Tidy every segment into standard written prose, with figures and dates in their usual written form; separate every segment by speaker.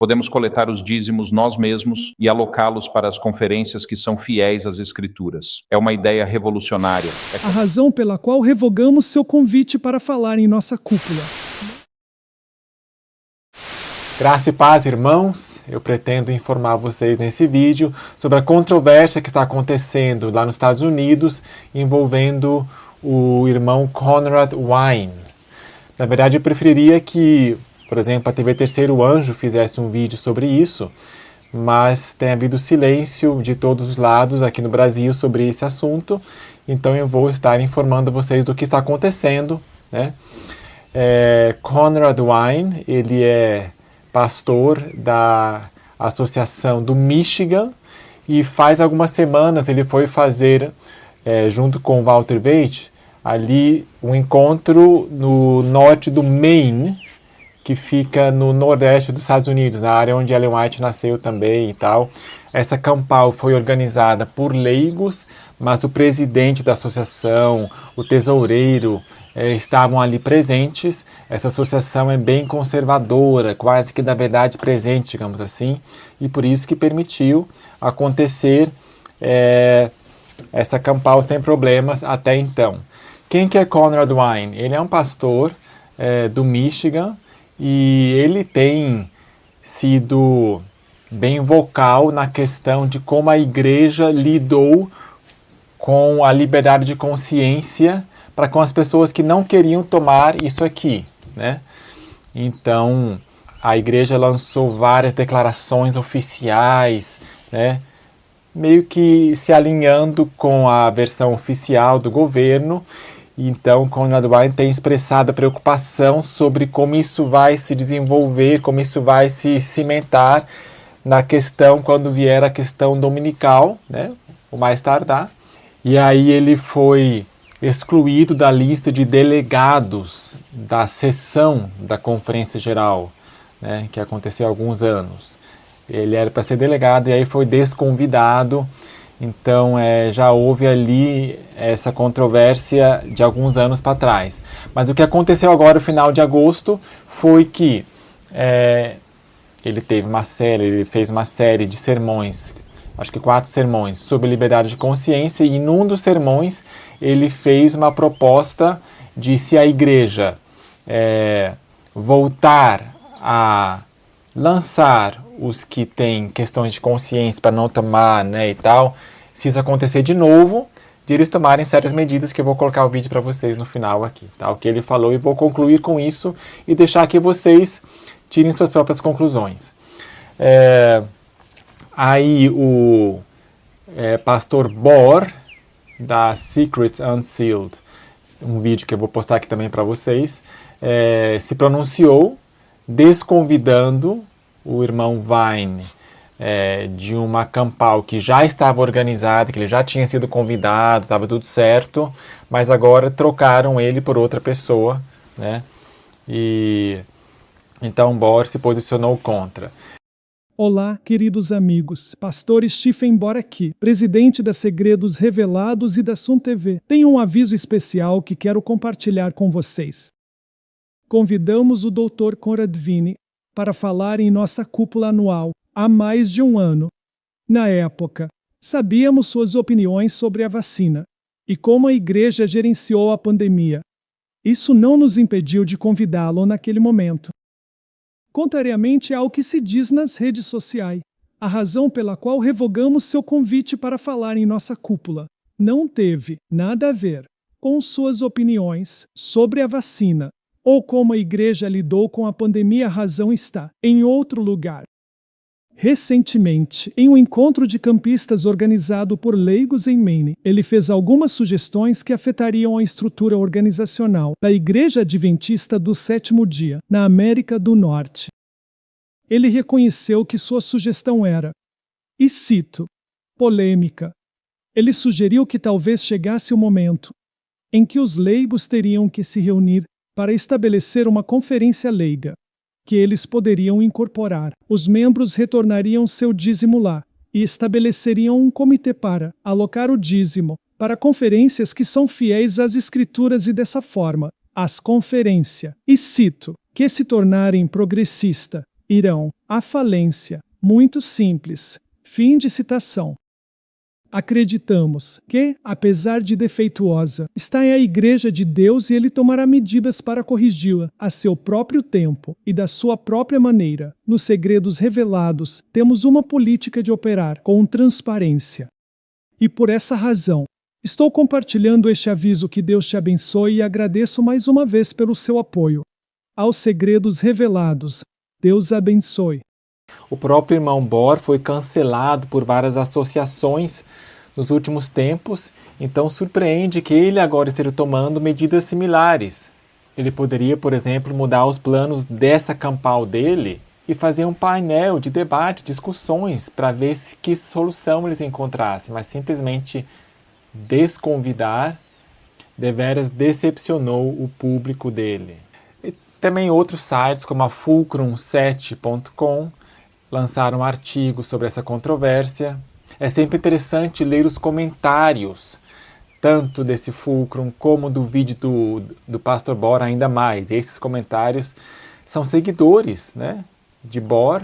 Speaker 1: Podemos coletar os dízimos nós mesmos e alocá-los para as conferências que são fiéis às Escrituras. É uma ideia revolucionária.
Speaker 2: A razão pela qual revogamos seu convite para falar em nossa cúpula.
Speaker 3: Graça e paz, irmãos. Eu pretendo informar vocês nesse vídeo sobre a controvérsia que está acontecendo lá nos Estados Unidos envolvendo o irmão Conrad Wein. Na verdade, eu preferiria que, por exemplo, a TV Terceiro Anjo fizesse um vídeo sobre isso, mas tem havido silêncio de todos os lados aqui no Brasil sobre esse assunto, então eu vou estar informando vocês do que está acontecendo, né? Conrad Wein, ele é pastor da Associação do Michigan e faz algumas semanas ele foi fazer, junto com o Walter Veith, ali um encontro no norte do Maine, que fica no nordeste dos Estados Unidos, na área onde Ellen White nasceu também e tal. Essa campal foi organizada por leigos, mas o presidente da associação, o tesoureiro, estavam ali presentes. Essa associação é bem conservadora, quase que da verdade presente, digamos assim, e por isso que permitiu acontecer essa campal sem problemas até então. Quem que é Conrad Wein? Ele é um pastor do Michigan e ele tem sido bem vocal na questão de como a igreja lidou com a liberdade de consciência para com as pessoas que não queriam tomar isso aqui, né? Então, a igreja lançou várias declarações oficiais, né? Meio que se alinhando com a versão oficial do governo. Então, Conrad Wein tem expressado a preocupação sobre como isso vai se desenvolver, como isso vai se cimentar na questão, quando vier a questão dominical, né? O mais tardar. E aí ele foi excluído da lista de delegados da sessão da Conferência Geral, né, que aconteceu há alguns anos. Ele era para ser delegado e aí foi desconvidado. Então já houve ali essa controvérsia de alguns anos para trás. Mas o que aconteceu agora, no final de agosto, foi que ele fez uma série de sermões, acho que 4 sermões, sobre liberdade de consciência, e num dos sermões ele fez uma proposta de, se a igreja voltar a lançar os que têm questões de consciência para não tomar, né, e tal, se isso acontecer de novo, de eles tomarem certas medidas, que eu vou colocar o vídeo para vocês no final aqui, tá? O que ele falou, e vou concluir com isso e deixar que vocês tirem suas próprias conclusões. Aí o pastor Bohr, da Secrets Unsealed, um vídeo que eu vou postar aqui também para vocês, se pronunciou desconvidando o irmão Wein de uma campal que já estava organizada, que ele já tinha sido convidado, estava tudo certo, mas agora trocaram ele por outra pessoa, né? E então Bohr se posicionou contra.
Speaker 2: Olá, queridos amigos. Pastor Stephen Bohr aqui, presidente da Segredos Revelados e da Sun TV. Tenho um aviso especial que quero compartilhar com vocês. Convidamos o Dr. Conrad Wein para falar em nossa cúpula anual há mais de um ano. Na época, sabíamos suas opiniões sobre a vacina e como a igreja gerenciou a pandemia. Isso não nos impediu de convidá-lo naquele momento. Contrariamente ao que se diz nas redes sociais, a razão pela qual revogamos seu convite para falar em nossa cúpula não teve nada a ver com suas opiniões sobre a vacina ou como a igreja lidou com a pandemia. A razão está em outro lugar. Recentemente, em um encontro de campistas organizado por leigos em Maine, ele fez algumas sugestões que afetariam a estrutura organizacional da Igreja Adventista do Sétimo Dia, na América do Norte. Ele reconheceu que sua sugestão era, e cito, polêmica. Ele sugeriu que talvez chegasse o momento em que os leigos teriam que se reunir para estabelecer uma conferência leiga, que eles poderiam incorporar. Os membros retornariam seu dízimo lá e estabeleceriam um comitê para alocar o dízimo para conferências que são fiéis às Escrituras, e dessa forma, as conferências, e cito, que se tornarem progressista, irão à falência. Muito simples. Fim de citação. Acreditamos que, apesar de defeituosa, está em a Igreja de Deus e Ele tomará medidas para corrigi-la a seu próprio tempo e da sua própria maneira. Nos segredos revelados, temos uma política de operar com transparência. E por essa razão, estou compartilhando este aviso. Que Deus te abençoe e agradeço mais uma vez pelo seu apoio. Aos segredos revelados, Deus abençoe.
Speaker 3: O próprio irmão Bor foi cancelado por várias associações nos últimos tempos, então surpreende que ele agora esteja tomando medidas similares. Ele poderia, por exemplo, mudar os planos dessa campal dele e fazer um painel de debate, discussões, para ver que solução eles encontrassem, mas simplesmente desconvidar deveras decepcionou o público dele. E também outros sites como a fulcrum7.com lançaram um artigo sobre essa controvérsia. É sempre interessante ler os comentários, tanto desse Fulcrum como do vídeo do Pastor Bor, ainda mais. Esses comentários são seguidores, né, de Bor,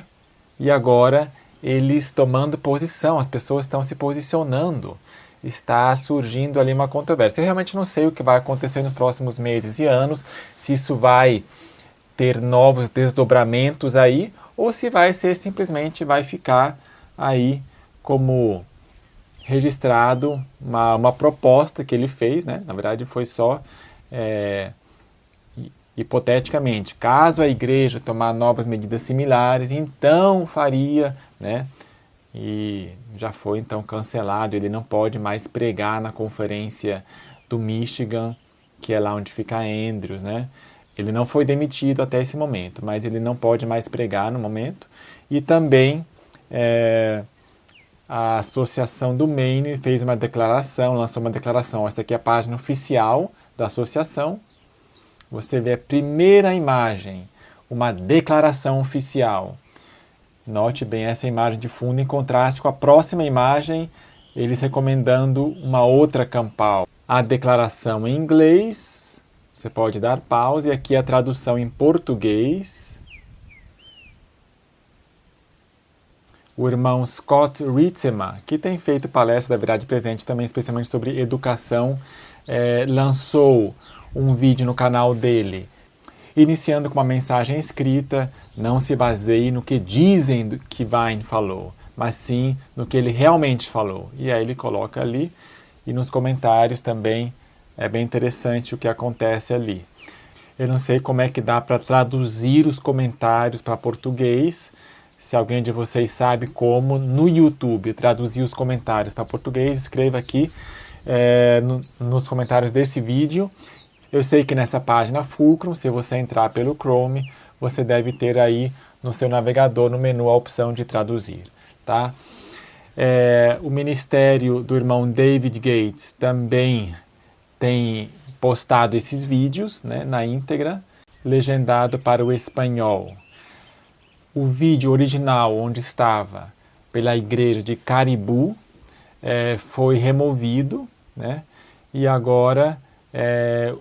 Speaker 3: e agora eles tomando posição, as pessoas estão se posicionando, está surgindo ali uma controvérsia. Eu realmente não sei o que vai acontecer nos próximos meses e anos, se isso vai ter novos desdobramentos aí, ou se vai ser simplesmente, vai ficar aí como registrado uma proposta que ele fez, né? Na verdade foi só hipoteticamente, caso a igreja tomar novas medidas similares, então faria, né? E já foi então cancelado, ele não pode mais pregar na conferência do Michigan, que é lá onde fica Andrews, né? Ele não foi demitido até esse momento, mas ele não pode mais pregar no momento. E também a associação do Maine fez uma declaração, lançou uma declaração. Essa aqui é a página oficial da associação. Você vê a primeira imagem, uma declaração oficial. Note bem essa imagem de fundo em contraste com a próxima imagem, eles recomendando uma outra campal. A declaração em inglês. Você pode dar pause e aqui a tradução em português. O irmão Scott Ritzema, que tem feito palestra da Verdade Presente também, especialmente sobre educação, lançou um vídeo no canal dele, iniciando com uma mensagem escrita: não se baseie no que dizem que Vine falou, mas sim no que ele realmente falou. E aí ele coloca ali, e nos comentários também, é bem interessante o que acontece ali. Eu não sei como é que dá para traduzir os comentários para português. Se alguém de vocês sabe como, no YouTube, traduzir os comentários para português, escreva aqui nos comentários desse vídeo. Eu sei que nessa página Fulcrum, se você entrar pelo Chrome, você deve ter aí no seu navegador, no menu, a opção de traduzir. Tá? O ministério do irmão David Gates também tem postado esses vídeos, né, na íntegra, legendado para o espanhol. O vídeo original, onde estava pela igreja de Caribou, foi removido, né, e agora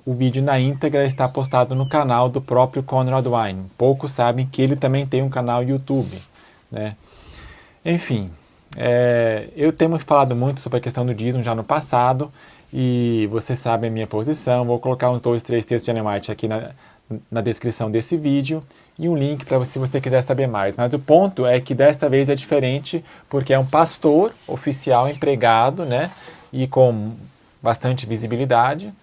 Speaker 3: o vídeo na íntegra está postado no canal do próprio Conrad Wine. Poucos sabem que ele também tem um canal YouTube, né. Enfim, eu tenho falado muito sobre a questão do dízimo já no passado, e você sabe a minha posição. Vou colocar uns 2, 3 textos de Ellen White aqui na descrição desse vídeo e um link para se você quiser saber mais. Mas o ponto é que desta vez é diferente, porque é um pastor oficial empregado, né, e com bastante visibilidade.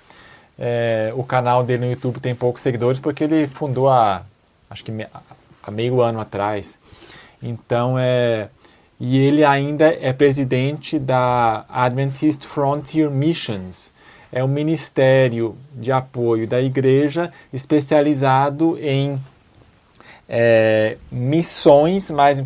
Speaker 3: O canal dele no YouTube tem poucos seguidores porque ele fundou acho que há meio ano atrás. Então e ele ainda é presidente da Adventist Frontier Missions. É um ministério de apoio da igreja especializado em missões, mas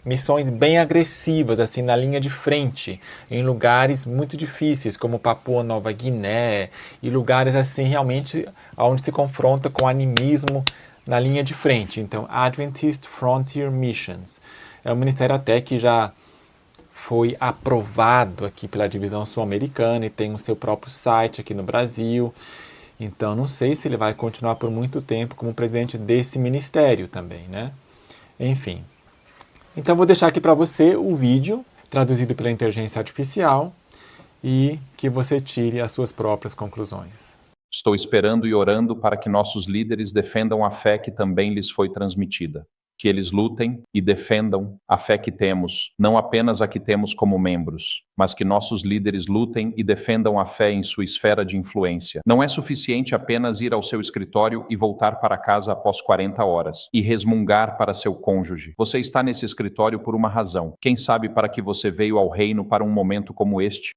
Speaker 3: missões bem agressivas, assim, na linha de frente, em lugares muito difíceis, como Papua Nova Guiné, e lugares assim realmente onde se confronta com animismo na linha de frente. Então, Adventist Frontier Missions. É um ministério até que já foi aprovado aqui pela divisão sul-americana e tem o seu próprio site aqui no Brasil. Então, não sei se ele vai continuar por muito tempo como presidente desse ministério também, né? enfim. Então vou deixar aqui para você o vídeo traduzido pela inteligência artificial e que você tire as suas próprias conclusões.
Speaker 1: Estou esperando e orando para que nossos líderes defendam a fé que também lhes foi transmitida. Que eles lutem e defendam a fé que temos, não apenas a que temos como membros, mas que nossos líderes lutem e defendam a fé em sua esfera de influência. Não é suficiente apenas ir ao seu escritório e voltar para casa após 40 horas e resmungar para seu cônjuge. Você está nesse escritório por uma razão. Quem sabe para que você veio ao reino para um momento como este?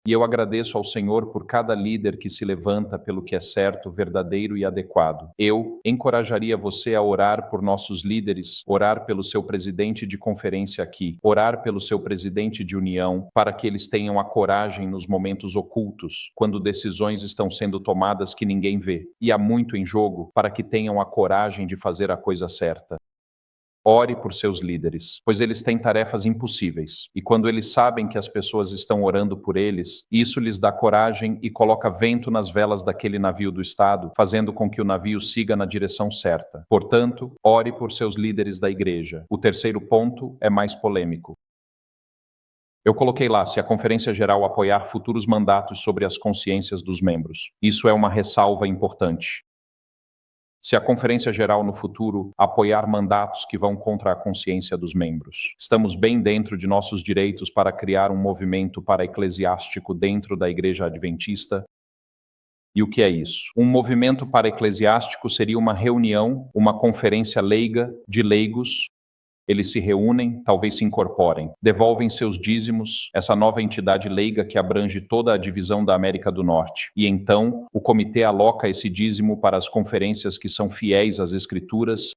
Speaker 1: E eu agradeço ao Senhor por cada líder que se levanta pelo que é certo, verdadeiro e adequado. Eu encorajaria você a orar por nossos líderes, orar pelo seu presidente de conferência aqui, orar pelo seu presidente de união, para que eles tenham a coragem nos momentos ocultos, quando decisões estão sendo tomadas que ninguém vê, e há muito em jogo, para que tenham a coragem de fazer a coisa certa. Ore por seus líderes, pois eles têm tarefas impossíveis. E quando eles sabem que as pessoas estão orando por eles, isso lhes dá coragem e coloca vento nas velas daquele navio do Estado, fazendo com que o navio siga na direção certa. Portanto, ore por seus líderes da igreja. O terceiro ponto é mais polêmico. Eu coloquei lá, se a Conferência Geral apoiar futuros mandatos sobre as consciências dos membros. Isso é uma ressalva importante. Se a Conferência Geral no futuro apoiar mandatos que vão contra a consciência dos membros. Estamos bem dentro de nossos direitos para criar um movimento para-eclesiástico dentro da Igreja Adventista. E o que é isso? Um movimento para-eclesiástico seria uma reunião, uma conferência leiga de leigos. Eles se reúnem, talvez se incorporem, devolvem seus dízimos, essa nova entidade leiga que abrange toda a divisão da América do Norte. E então, o comitê aloca esse dízimo para as conferências que são fiéis às Escrituras.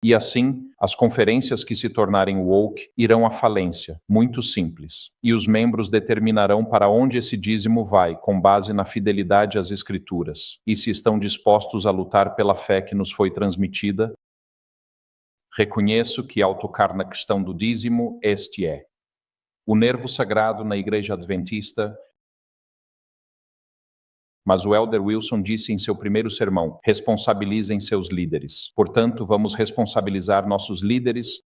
Speaker 1: E assim, as conferências que se tornarem woke irão à falência, muito simples. E os membros determinarão para onde esse dízimo vai, com base na fidelidade às Escrituras. E se estão dispostos a lutar pela fé que nos foi transmitida. Reconheço que, ao tocar na questão do dízimo, este é o nervo sagrado na Igreja Adventista. Mas o Elder Wilson disse em seu primeiro sermão: responsabilizem seus líderes. Portanto, vamos responsabilizar nossos líderes.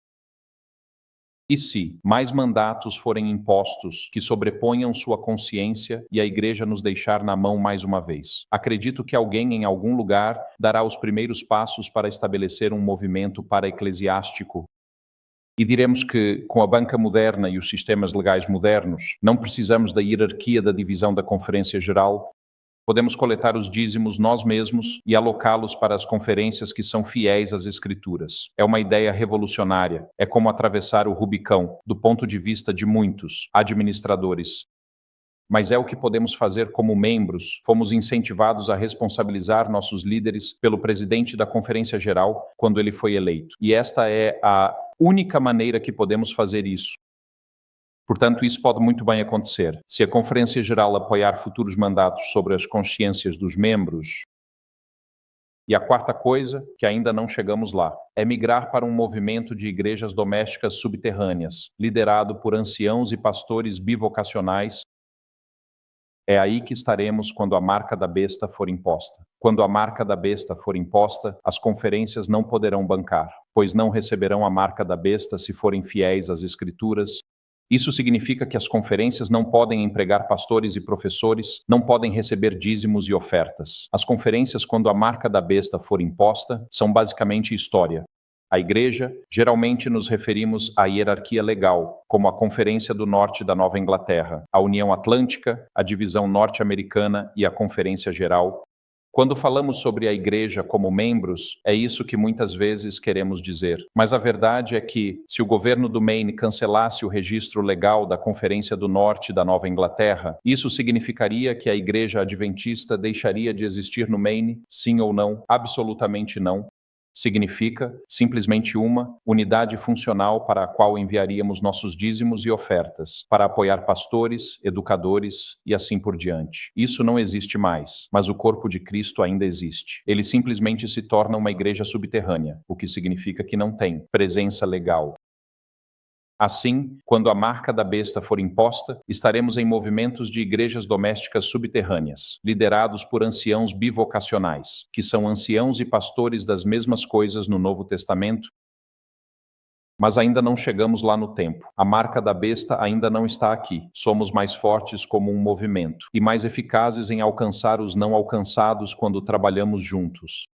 Speaker 1: E se mais mandatos forem impostos que sobreponham sua consciência e a igreja nos deixar na mão mais uma vez? Acredito que alguém em algum lugar dará os primeiros passos para estabelecer um movimento para-eclesiástico. E diremos que, com a banca moderna e os sistemas legais modernos, não precisamos da hierarquia da divisão da Conferência Geral. Podemos coletar os dízimos nós mesmos e alocá-los para as conferências que são fiéis às Escrituras. É uma ideia revolucionária. É como atravessar o Rubicão, do ponto de vista de muitos administradores. Mas é o que podemos fazer como membros. Fomos incentivados a responsabilizar nossos líderes pelo presidente da Conferência Geral quando ele foi eleito. E esta é a única maneira que podemos fazer isso. Portanto, isso pode muito bem acontecer. Se a Conferência Geral apoiar futuros mandatos sobre as consciências dos membros. E a quarta coisa, que ainda não chegamos lá, é migrar para um movimento de igrejas domésticas subterrâneas, liderado por anciãos e pastores bivocacionais. É aí que estaremos quando a marca da besta for imposta. Quando a marca da besta for imposta, as conferências não poderão bancar, pois não receberão a marca da besta se forem fiéis às Escrituras. Isso significa que as conferências não podem empregar pastores e professores, não podem receber dízimos e ofertas. As conferências, quando a marca da besta for imposta, são basicamente história. A igreja, geralmente nos referimos à hierarquia legal, como a Conferência do Norte da Nova Inglaterra, a União Atlântica, a Divisão Norte-Americana e a Conferência Geral. Quando falamos sobre a igreja como membros, é isso que muitas vezes queremos dizer. Mas a verdade é que, se o governo do Maine cancelasse o registro legal da Conferência do Norte da Nova Inglaterra, isso significaria que a igreja adventista deixaria de existir no Maine? Sim ou não? Absolutamente não. Significa simplesmente uma unidade funcional para a qual enviaríamos nossos dízimos e ofertas, para apoiar pastores, educadores e assim por diante. Isso não existe mais, mas o corpo de Cristo ainda existe. Ele simplesmente se torna uma igreja subterrânea, o que significa que não tem presença legal. Assim, quando a marca da besta for imposta, estaremos em movimentos de igrejas domésticas subterrâneas, liderados por anciãos bivocacionais, que são anciãos e pastores das mesmas coisas no Novo Testamento. Mas ainda não chegamos lá no tempo. A marca da besta ainda não está aqui. Somos mais fortes como um movimento e mais eficazes em alcançar os não alcançados quando trabalhamos juntos.